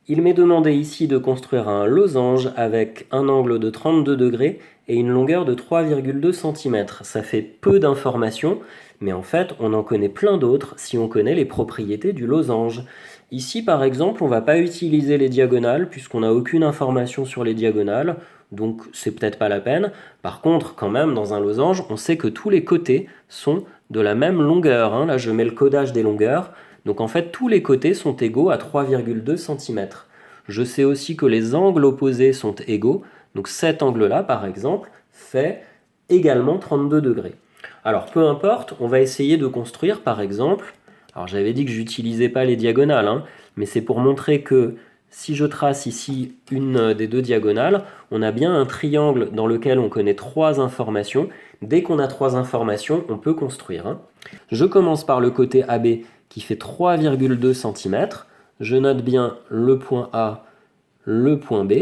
Il m'est demandé ici de construire un losange avec un angle de 32 degrés et une longueur de 3,2 cm. Ça fait peu d'informations, mais en fait, on en connaît plein d'autres si on connaît les propriétés du losange. Ici, par exemple, on ne va pas utiliser les diagonales puisqu'on n'a aucune information sur les diagonales, donc c'est peut-être pas la peine. Par contre, quand même, dans un losange, on sait que tous les côtés sont de la même longueur, hein. Là, je mets le codage des longueurs. Donc en fait, tous les côtés sont égaux à 3,2 cm. Je sais aussi que les angles opposés sont égaux. Donc cet angle-là, par exemple, fait également 32 degrés. Alors peu importe, on va essayer de construire, par exemple, alors j'avais dit que je n'utilisais pas les diagonales, hein, mais c'est pour montrer que si je trace ici une des deux diagonales, on a bien un triangle dans lequel on connaît trois informations. Dès qu'on a trois informations, on peut construire, hein. Je commence par le côté AB qui fait 3,2 cm. Je note bien le point A, le point B.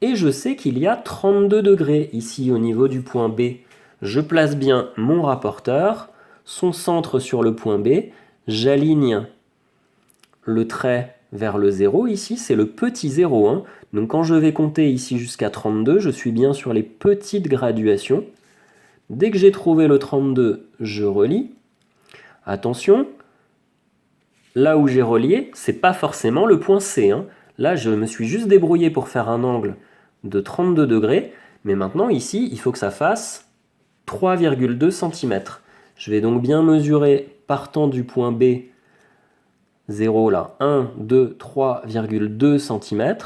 Et je sais qu'il y a 32 degrés ici au niveau du point B. Je place bien mon rapporteur, son centre sur le point B. J'aligne le trait vers le 0. Ici, c'est le petit 0, hein. Donc quand je vais compter ici jusqu'à 32, je suis bien sur les petites graduations. Dès que j'ai trouvé le 32, je relie. Attention, là où j'ai relié, c'est pas forcément le point C, hein. Là, je me suis juste débrouillé pour faire un angle de 32 degrés, mais maintenant ici, il faut que ça fasse 3,2 cm. Je vais donc bien mesurer partant du point B, 0 là, 1, 2, 3,2 cm,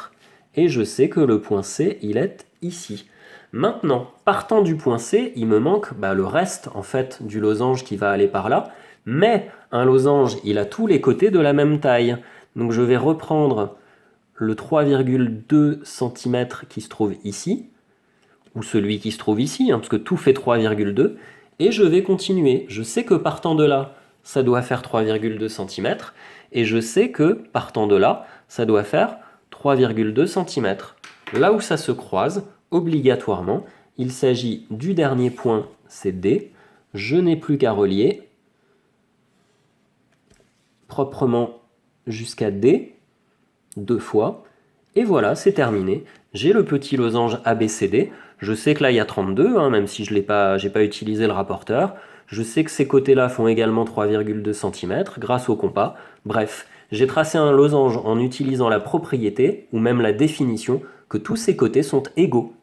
et je sais que le point C, il est ici. Maintenant, partant du point C, il me manque le reste en fait du losange qui va aller par là, mais un losange, il a tous les côtés de la même taille. Donc je vais reprendre le 3,2 cm qui se trouve ici, ou celui qui se trouve ici, hein, parce que tout fait 3,2, et je vais continuer. Je sais que partant de là, ça doit faire 3,2 cm, et je sais que partant de là, ça doit faire 3,2 cm. Là où ça se croise, obligatoirement, il s'agit du dernier point, c'est D. Je n'ai plus qu'à relier proprement jusqu'à D, deux fois, et voilà, c'est terminé. J'ai le petit losange ABCD. Je sais que là, il y a 32, hein, même si je n'ai pas utilisé le rapporteur. Je sais que ces côtés-là font également 3,2 cm grâce au compas. Bref, j'ai tracé un losange en utilisant la propriété, ou même la définition, que tous ces côtés sont égaux.